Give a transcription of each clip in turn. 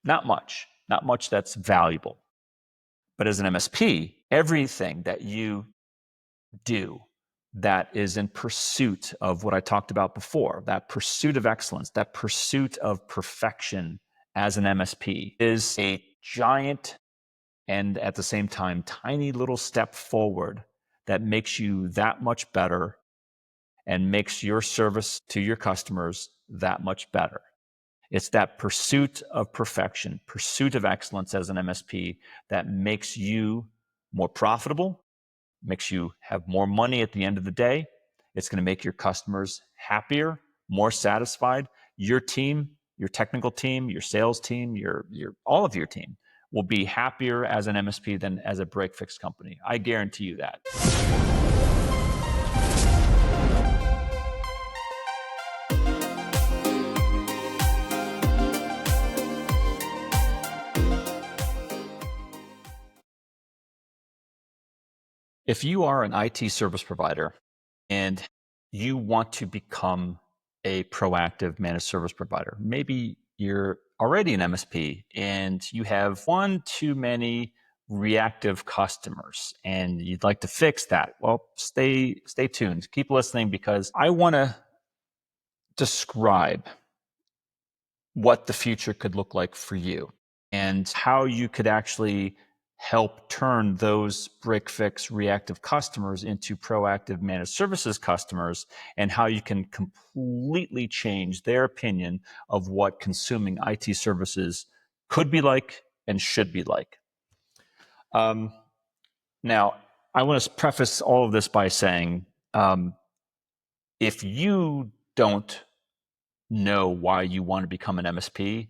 Not much that's valuable. But as an MSP, everything that you do that is in pursuit of what I talked about before, that pursuit of excellence, that pursuit of perfection as an MSP is a giant and at the same time, tiny little step forward that makes you that much better and makes your service to your customers that much better. It's that pursuit of perfection, pursuit of excellence as an MSP that makes you more profitable, makes you have more money at the end of the day. It's going to make your customers happier, more satisfied. Your team, your technical team, your sales team, your all of your team will be happier as an MSP than as a break fix company. I guarantee you that. If you are an IT service provider and you want to become a proactive managed service provider, maybe you're already an MSP and you have one too many reactive customers and you'd like to fix that. Well, stay tuned. Keep listening because I want to describe what the future could look like for you and how you could actually help turn those break fix reactive customers into proactive managed services customers and how you can completely change their opinion of what consuming IT services could be like and should be like. Now, I want to preface all of this by saying if you don't know why you want to become an MSP,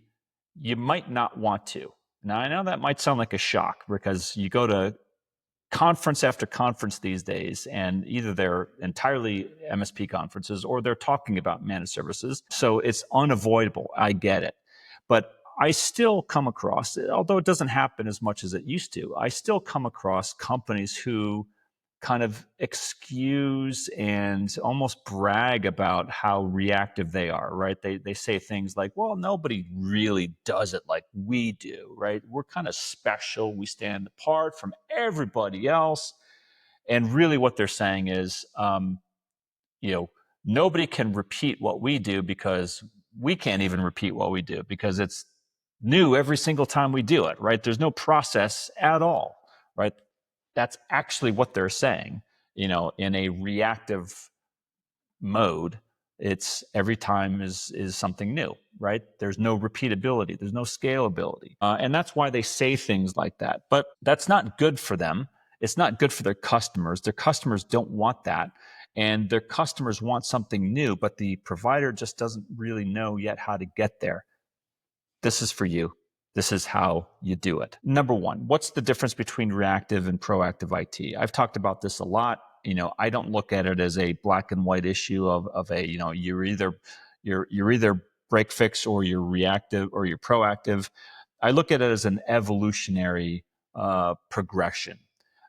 you might not want to. Now, I know that might sound like a shock because you go to conference after conference these days, and either they're entirely MSP conferences or they're talking about managed services. So it's unavoidable. I get it. But I still come across, although it doesn't happen as much as it used to, I still come across companies who kind of excuse and almost brag about how reactive they are, right? They say things like, well, nobody really does it like we do, right? We're kind of special. We stand apart from everybody else. And really what they're saying is, you know, nobody can repeat what we do because we can't even repeat what we do because it's new every single time we do it, right? There's no process at all, right? That's actually what they're saying. You know, in a reactive mode, it's every time is something new, right? There's no repeatability, there's no scalability, and that's why they say things like that. But that's not good for them. It's not good for their customers. Their customers don't want that, and their customers want something new, but the provider just doesn't really know yet how to get there. This is for you. This is how you do it. Number one, what's the difference between reactive and proactive IT? I've talked about this a lot. You know, I don't look at it as a black and white issue of a, you know, you're either break fix or you're reactive or you're proactive. I look at it as an evolutionary progression.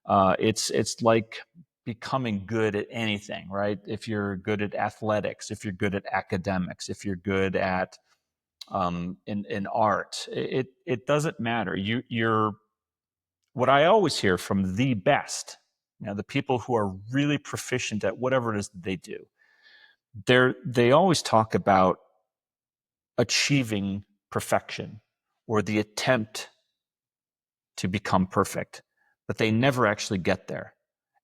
It's like becoming good at anything, right? If you're good at athletics, if you're good at academics, if you're good at in art. It doesn't matter. You're what I always hear from the best, you know, the people who are really proficient at whatever it is that they do. They always talk about achieving perfection or the attempt to become perfect, but they never actually get there,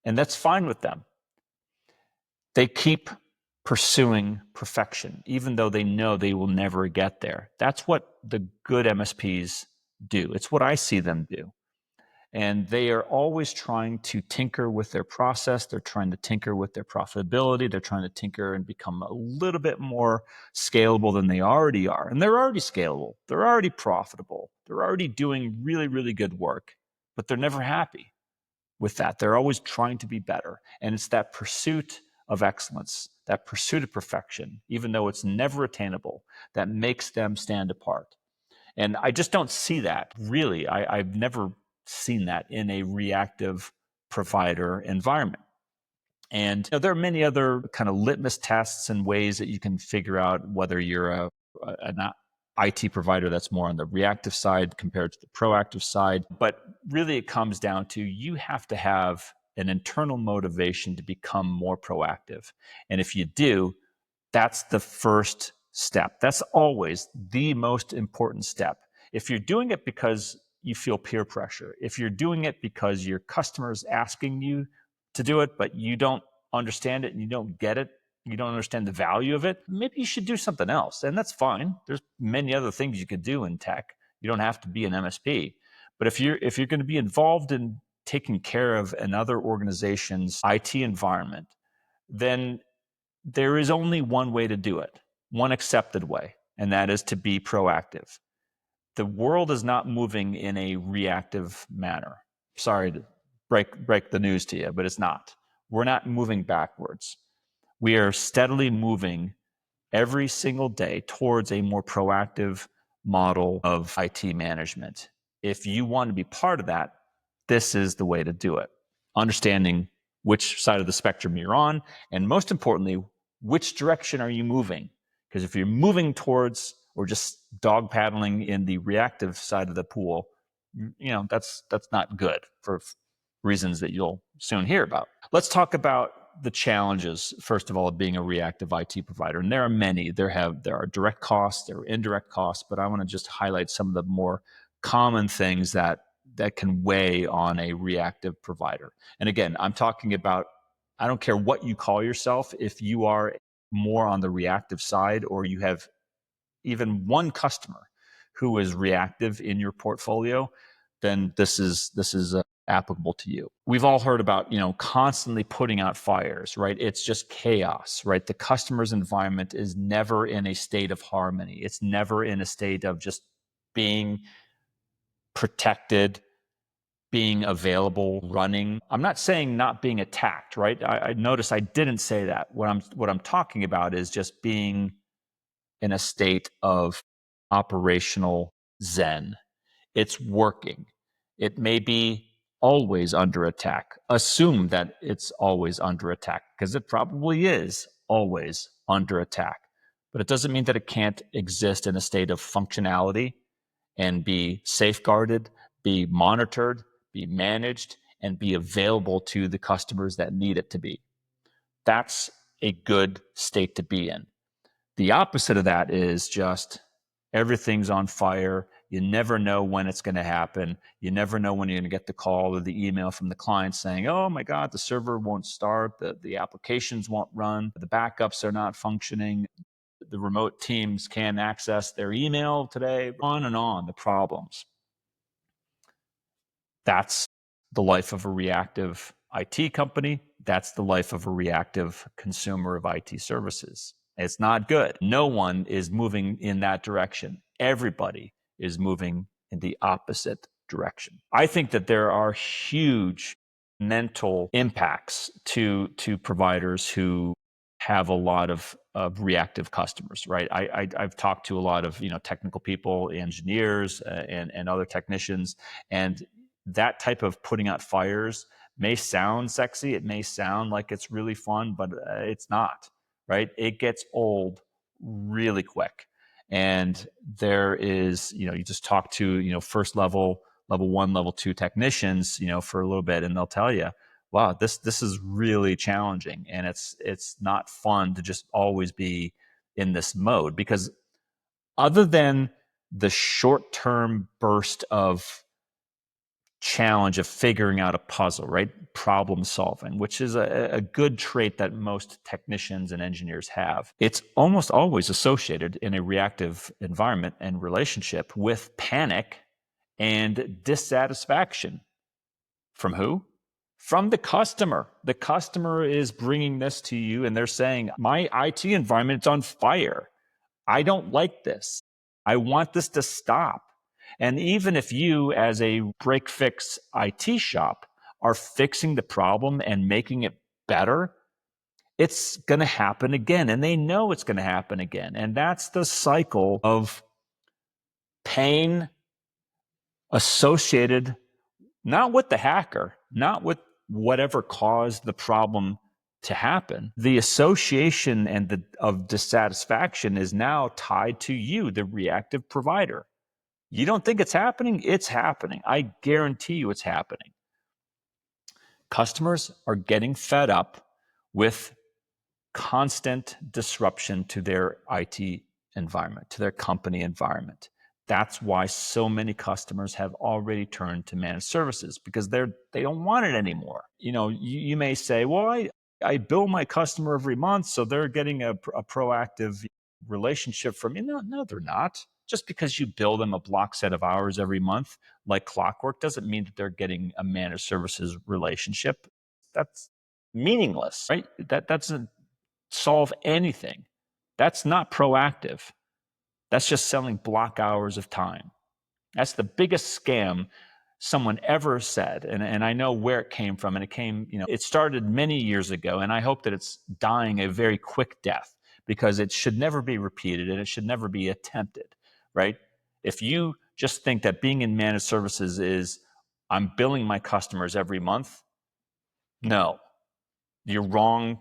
and that's fine with them. They keep pursuing perfection, even though they know they will never get there. That's what the good MSPs do. It's what I see them do. And they are always trying to tinker with their process. They're trying to tinker with their profitability. They're trying to tinker and become a little bit more scalable than they already are. And they're already scalable. They're already profitable. They're already doing really, really good work, but they're never happy with that. They're always trying to be better. And it's that pursuit of excellence, that pursuit of perfection, even though it's never attainable, that makes them stand apart. And I just don't see that really. I've never seen that in a reactive provider environment. And you know, there are many other kind of litmus tests and ways that you can figure out whether you're a IT provider that's more on the reactive side compared to the proactive side. But really, it comes down to you have to have an internal motivation to become more proactive. And if you do, that's the first step. That's always the most important step. If you're doing it because you feel peer pressure, if you're doing it because your customer is asking you to do it, but you don't understand it and you don't get it, you don't understand the value of it, maybe you should do something else. And that's fine. There's many other things you could do in tech. You don't have to be an MSP. But if you're going to be involved in taking care of another organization's IT environment, then there is only one way to do it, one accepted way, and that is to be proactive. The world is not moving in a reactive manner. Sorry to break the news to you, but it's not. We're not moving backwards. We are steadily moving every single day towards a more proactive model of IT management. If you want to be part of that, this is the way to do it. Understanding which side of the spectrum you're on, and most importantly, which direction are you moving? Because if you're moving towards or just dog paddling in the reactive side of the pool, that's not good for reasons that you'll soon hear about. Let's talk about the challenges, first of all, of being a reactive IT provider. And there are many. There are direct costs, there are indirect costs, but I want to just highlight some of the more common things that can weigh on a reactive provider. And again, I'm talking about, I don't care what you call yourself, if you are more on the reactive side or you have even one customer who is reactive in your portfolio, then this is applicable to you. We've all heard about, constantly putting out fires, right? It's just chaos, right? The customer's environment is never in a state of harmony. It's never in a state of just being protected, being available, running. I'm not saying not being attacked, right? I notice I didn't say that. What I'm talking about is just being in a state of operational zen. It's working. It may be always under attack. Assume that it's always under attack because it probably is always under attack. But it doesn't mean that it can't exist in a state of functionality and be safeguarded, be monitored, be managed, and be available to the customers that need it to be. That's a good state to be in. The opposite of that is just everything's on fire. You never know when it's going to happen. You never know when you're going to get the call or the email from the client saying, oh my God, the server won't start, the applications won't run, the backups are not functioning, the remote teams can't access their email today, on and on, the problems. That's the life of a reactive IT company. That's the life of a reactive consumer of IT services. It's not good. No one is moving in that direction. Everybody is moving in the opposite direction. I think that there are huge mental impacts to providers who have a lot of reactive customers, right? I've talked to a lot of technical people, engineers, and other technicians, and that type of putting out fires may sound sexy. It may sound like it's really fun, but it's not, right? It gets old really quick. And there is, you just talk to, first level 1, level 2 technicians, for a little bit, and they'll tell you, wow, this is really challenging. And it's not fun to just always be in this mode, because other than the short-term burst of challenge of figuring out a puzzle, right? Problem solving, which is a good trait that most technicians and engineers have. It's almost always associated in a reactive environment and relationship with panic and dissatisfaction. From who? From the customer. The customer is bringing this to you and they're saying, my IT environment is on fire. I don't like this. I want this to stop. And even if you, as a break fix IT shop, are fixing the problem and making it better, it's going to happen again. And they know it's going to happen again. And that's the cycle of pain associated not with the hacker, not with whatever caused the problem to happen, the association of dissatisfaction is now tied to you, the reactive provider. You don't think it's happening? It's happening. I guarantee you it's happening. Customers are getting fed up with constant disruption to their IT environment, to their company environment. That's why so many customers have already turned to managed services, because they don't want it anymore. You may say, well, I bill my customer every month, so they're getting a proactive relationship from me. No, they're not. Just because you bill them a block set of hours every month, like clockwork, doesn't mean that they're getting a managed services relationship. That's meaningless, right? That doesn't solve anything. That's not proactive. That's just selling block hours of time. That's the biggest scam someone ever said. And I know where it came from. And it started many years ago. And I hope that it's dying a very quick death, because it should never be repeated and it should never be attempted, right? If you just think that being in managed services is I'm billing my customers every month, no, you're wrong.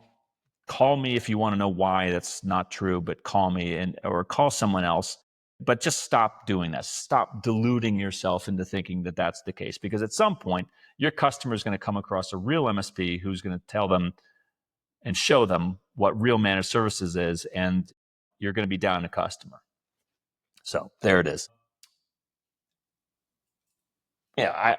Call me if you want to know why that's not true, but call me or call someone else. But just stop doing that. Stop deluding yourself into thinking that that's the case, because at some point your customer is going to come across a real MSP who's going to tell them and show them what real managed services is, and you're going to be down a customer. So there it is. Yeah,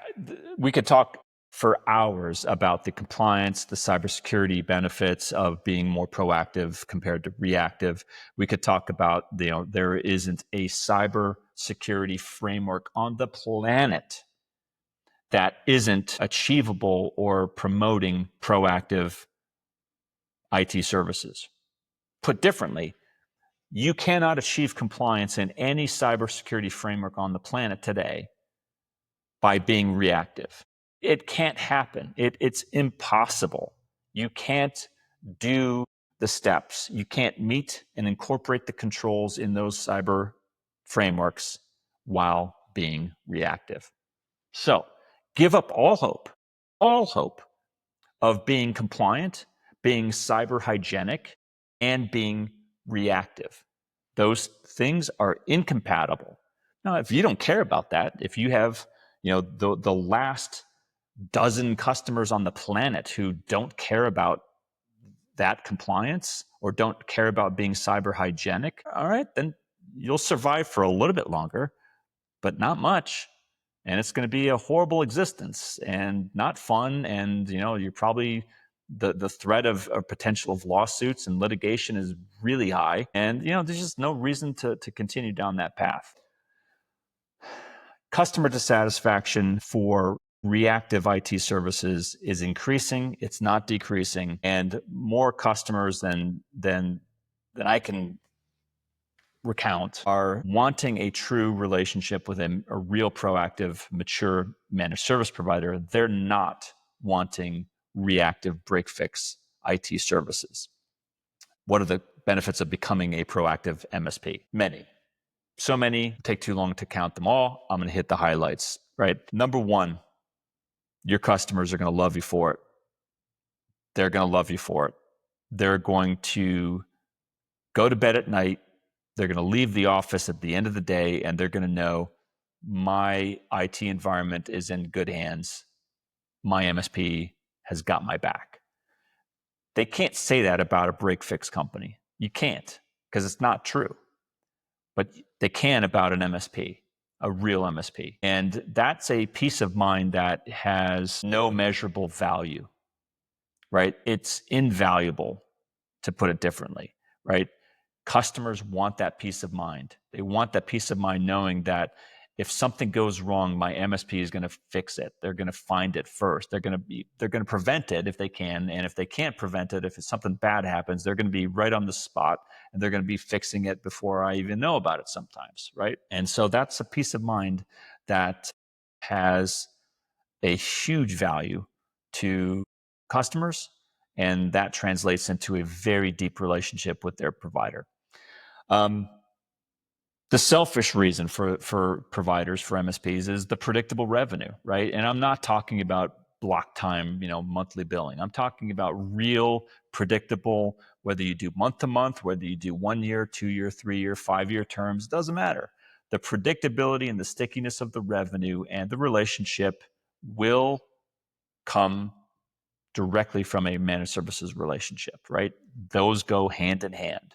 we could talk for hours about the compliance, the cybersecurity benefits of being more proactive compared to reactive. We could talk about, there isn't a cybersecurity framework on the planet that isn't achievable or promoting proactive IT services. Put differently, you cannot achieve compliance in any cybersecurity framework on the planet today by being reactive. It can't happen. It's impossible. You can't do the steps. You can't meet and incorporate the controls in those cyber frameworks while being reactive. So give up all hope of being compliant, being cyber hygienic, and being reactive. Those things are incompatible. Now, if you don't care about that, if you have, the last dozen customers on the planet who don't care about that compliance or don't care about being cyber hygienic, all right, then you'll survive for a little bit longer, but not much. And it's going to be a horrible existence and not fun. And, you're probably the threat of potential of lawsuits and litigation is really high. And, there's just no reason to continue down that path. Customer dissatisfaction for reactive IT services is increasing. It's not decreasing. And more customers than I can recount are wanting a true relationship with a real proactive, mature managed service provider. They're not wanting reactive break fix IT services. What are the benefits of becoming a proactive MSP? Many. So many, take too long to count them all. I'm going to hit the highlights, right? Number one, your customers are going to love you for it. They're going to love you for it. They're going to go to bed at night. They're going to leave the office at the end of the day, and they're going to know my IT environment is in good hands. My MSP has got my back. They can't say that about a break fix company. You can't, because it's not true. But they can about an MSP, a real MSP. And that's a peace of mind that has no measurable value, right? It's invaluable, to put it differently, right? Customers want that peace of mind. They want that peace of mind knowing that if something goes wrong, my MSP is going to fix it. They're going to find it first. They're going to prevent it if they can. And if they can't prevent it, if something bad happens, they're going to be right on the spot and they're going to be fixing it before I even know about it sometimes, right? And so that's a peace of mind that has a huge value to customers, and that translates into a very deep relationship with their provider. The selfish reason for providers, for MSPs, is the predictable revenue, right? And I'm not talking about block time, monthly billing. I'm talking about real, predictable, whether you do month to month, whether you do 1 year, 2 year, 3 year, 5 year terms, doesn't matter. The predictability and the stickiness of the revenue and the relationship will come directly from a managed services relationship, right? Those go hand in hand.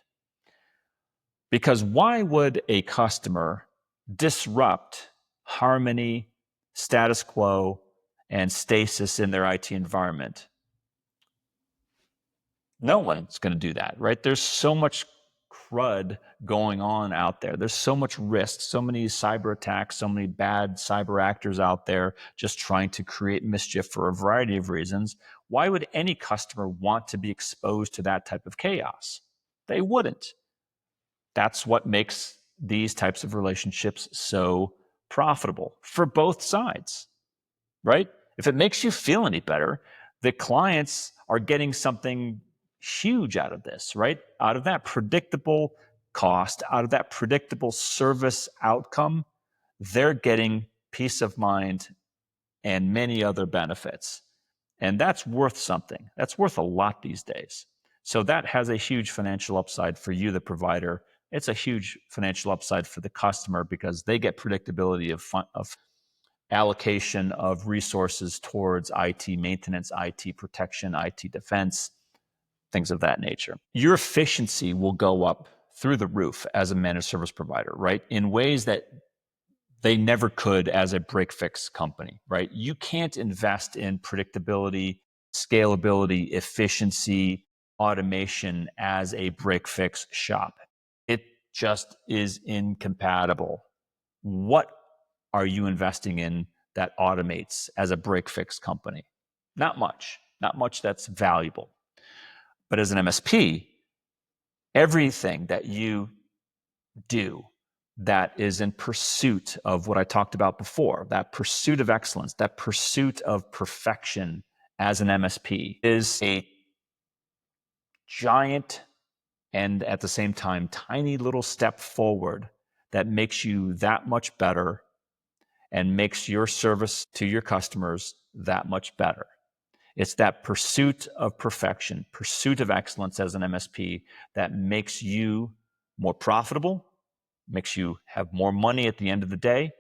Because why would a customer disrupt harmony, status quo, and stasis in their IT environment? No one's going to do that, right? There's so much crud going on out there. There's so much risk, so many cyber attacks, so many bad cyber actors out there just trying to create mischief for a variety of reasons. Why would any customer want to be exposed to that type of chaos? They wouldn't. That's what makes these types of relationships so profitable for both sides, right? If it makes you feel any better, the clients are getting something huge out of this, right? Out of that predictable cost, out of that predictable service outcome, they're getting peace of mind and many other benefits. And that's worth something. That's worth a lot these days. So that has a huge financial upside for you, the provider. It's a huge financial upside for the customer because they get predictability of allocation of resources towards IT maintenance, IT protection, IT defense, things of that nature. Your efficiency will go up through the roof as a managed service provider, right? In ways that they never could as a break fix company, right? You can't invest in predictability, scalability, efficiency, automation as a break fix shop. It just is incompatible. What are you investing in that automates as a break fix company? Not much that's valuable. But as an MSP, everything that you do that is in pursuit of what I talked about before, that pursuit of excellence, that pursuit of perfection as an MSP is a giant and at the same time tiny little step forward that makes you that much better and makes your service to your customers that much better. It's that pursuit of perfection, pursuit of excellence as an MSP that makes you more profitable, makes you have more money at the end of the day.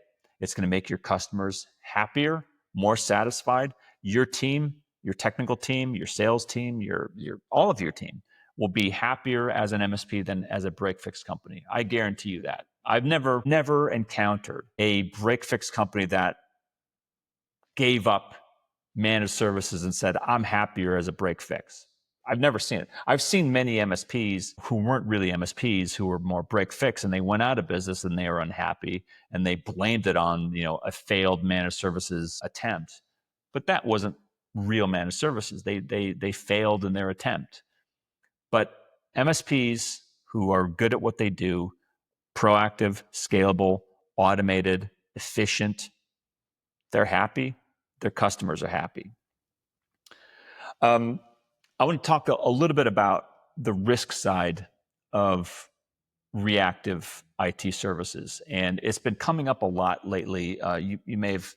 It's going to make your customers happier, more satisfied. Your team, your technical team, your sales team, your all of your team will be happier as an MSP than as a break fix company. I guarantee you that. I've never encountered a break fix company that gave up managed services and said, I'm happier as a break fix. I've never seen it. I've seen many MSPs who weren't really MSPs, who were more break fix, and they went out of business and they were unhappy and they blamed it on, a failed managed services attempt. But that wasn't real managed services. They failed in their attempt. But MSPs who are good at what they do, proactive, scalable, automated, efficient, they're happy. Their customers are happy. I want to talk a little bit about the risk side of reactive IT services, and it's been coming up a lot lately. You may have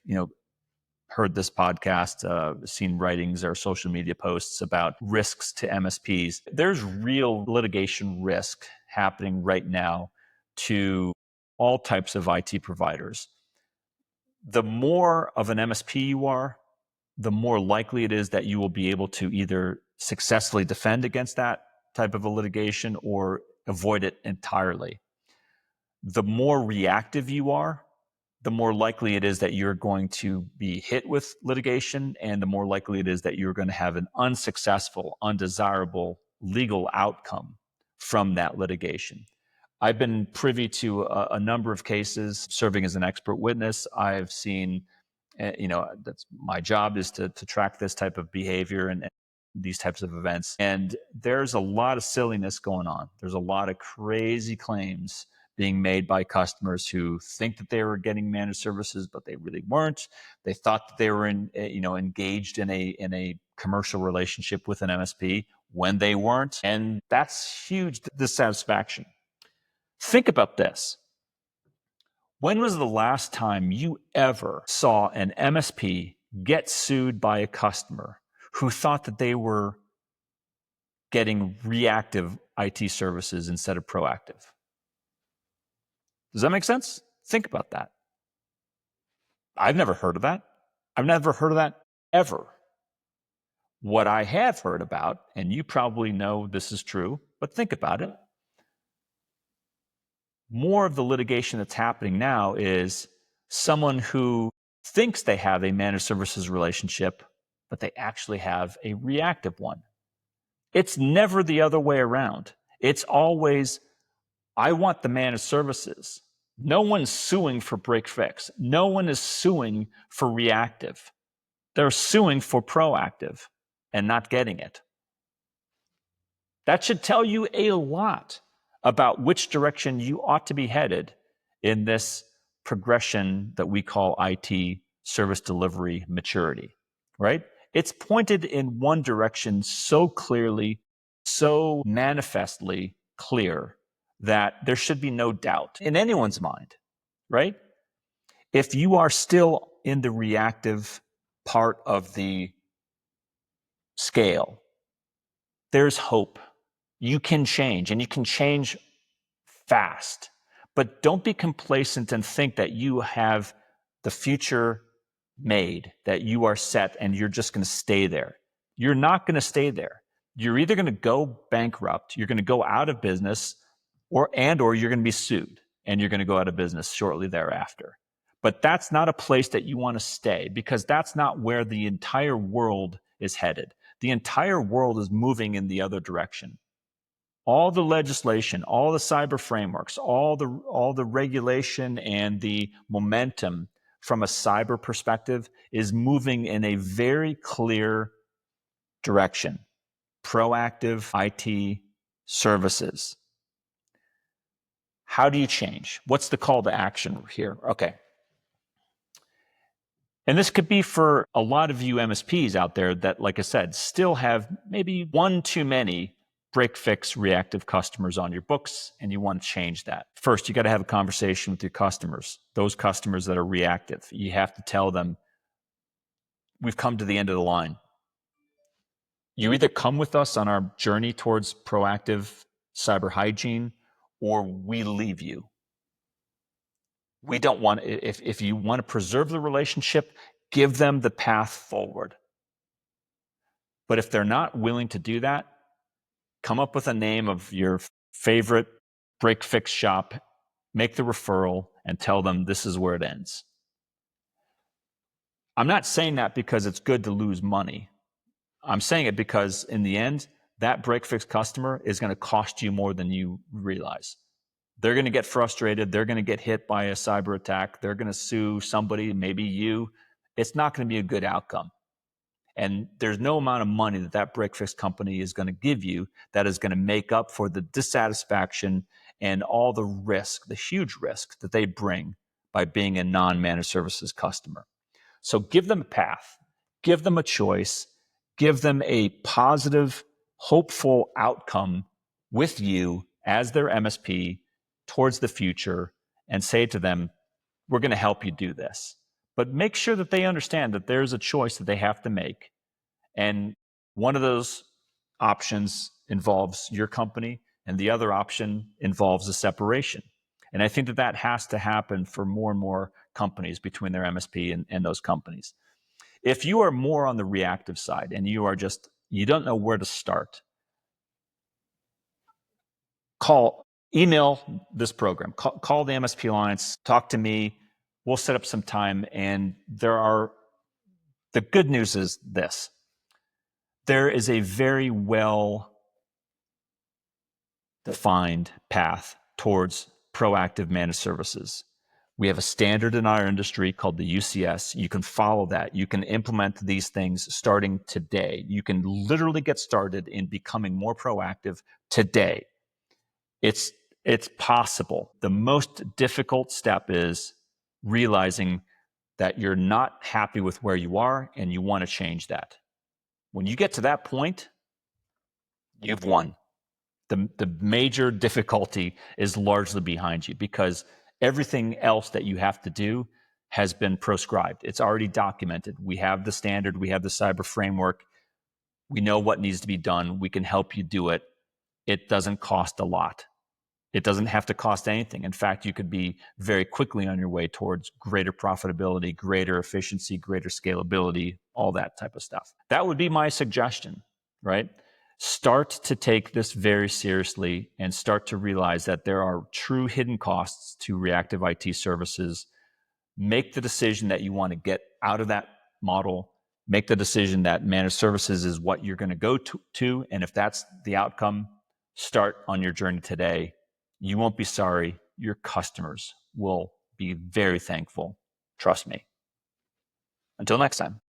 heard this podcast, seen writings or social media posts about risks to MSPs. There's real litigation risk happening right now to all types of IT providers. The more of an MSP you are, the more likely it is that you will be able to either successfully defend against that type of a litigation or avoid it entirely. The more reactive you are, the more likely it is that you're going to be hit with litigation, and the more likely it is that you're going to have an unsuccessful, undesirable legal outcome from that litigation. I've been privy to a number of cases serving as an expert witness. I've seen that's my job is to track this type of behavior and these types of events. And there's a lot of silliness going on. There's a lot of crazy claims being made by customers who think that they were getting managed services, but they really weren't. They thought that they were engaged in a commercial relationship with an MSP when they weren't. And that's huge dissatisfaction. Think about this. When was the last time you ever saw an MSP get sued by a customer who thought that they were getting reactive IT services instead of proactive. Does that make sense? Think about that. I've never heard of that. I've never heard of that ever. What I have heard about, and you probably know this is true, but think about it. More of the litigation that's happening now is someone who thinks they have a managed services relationship, but they actually have a reactive one. It's never the other way around. It's always, I want the managed services. No one's suing for break fix. No one is suing for reactive. They're suing for proactive and not getting it. That should tell you a lot about which direction you ought to be headed in this progression that we call IT service delivery maturity, right? It's pointed in one direction so clearly, so manifestly clear that there should be no doubt in anyone's mind, right? If you are still in the reactive part of the scale, there's hope. You can change, and you can change fast. But don't be complacent and think that you have the future made, that you are set and you're just going to stay there. You're not going to stay there. You're either going to go bankrupt, you're going to go out of business, or you're going to be sued and you're going to go out of business shortly thereafter. But that's not a place that you want to stay, because that's not where the entire world is headed. The entire world is moving in the other direction. All the legislation, all the cyber frameworks, all the regulation and the momentum from a cyber perspective is moving in a very clear direction. Proactive IT services. How do you change? What's the call to action here? Okay. And this could be for a lot of you MSPs out there that, like I said, still have maybe one too many break fix reactive customers on your books, and you want to change that. First, you got to have a conversation with your customers, those customers that are reactive. You have to tell them, we've come to the end of the line. You either come with us on our journey towards proactive cyber hygiene, or we leave you. We don't want, if you want to preserve the relationship, give them the path forward. But if they're not willing to do that, come up with a name of your favorite break fix shop, make the referral, and tell them this is where it ends. I'm not saying that because it's good to lose money. I'm saying it because in the end, that break fix customer is going to cost you more than you realize. They're going to get frustrated. They're going to get hit by a cyber attack. They're going to sue somebody, maybe you. It's not going to be a good outcome. And there's no amount of money that that break fix company is going to give you that is going to make up for the dissatisfaction and all the risk, the huge risk that they bring by being a non-managed services customer. So give them a path, give them a choice, give them a positive, hopeful outcome with you as their MSP towards the future, and say to them, we're going to help you do this. But make sure that they understand that there's a choice that they have to make. And one of those options involves your company, and the other option involves a separation. And I think that that has to happen for more and more companies between their MSP and those companies. If you are more on the reactive side and you don't know where to start, email this program, call the MSP Alliance, talk to me. We'll set up some time. And the good news is this: there is a very well defined path towards proactive managed services. We have a standard in our industry called the UCS. You can follow that. You can implement these things starting today. You can literally get started in becoming more proactive today. It's possible. The most difficult step is realizing that you're not happy with where you are and you want to change that. When you get to that point, you've won. The major difficulty is largely behind you, because everything else that you have to do, has been proscribed. It's already documented. We have the standard. We have the cyber framework. We know what needs to be done. We can help you do it. It doesn't cost a lot. It doesn't have to cost anything. In fact, you could be very quickly on your way towards greater profitability, greater efficiency, greater scalability, all that type of stuff. That would be my suggestion, right? Start to take this very seriously and start to realize that there are true hidden costs to reactive IT services. Make the decision that you want to get out of that model. Make the decision that managed services is what you're going to go to. And if that's the outcome, start on your journey today. You won't be sorry. Your customers will be very thankful. Trust me. Until next time.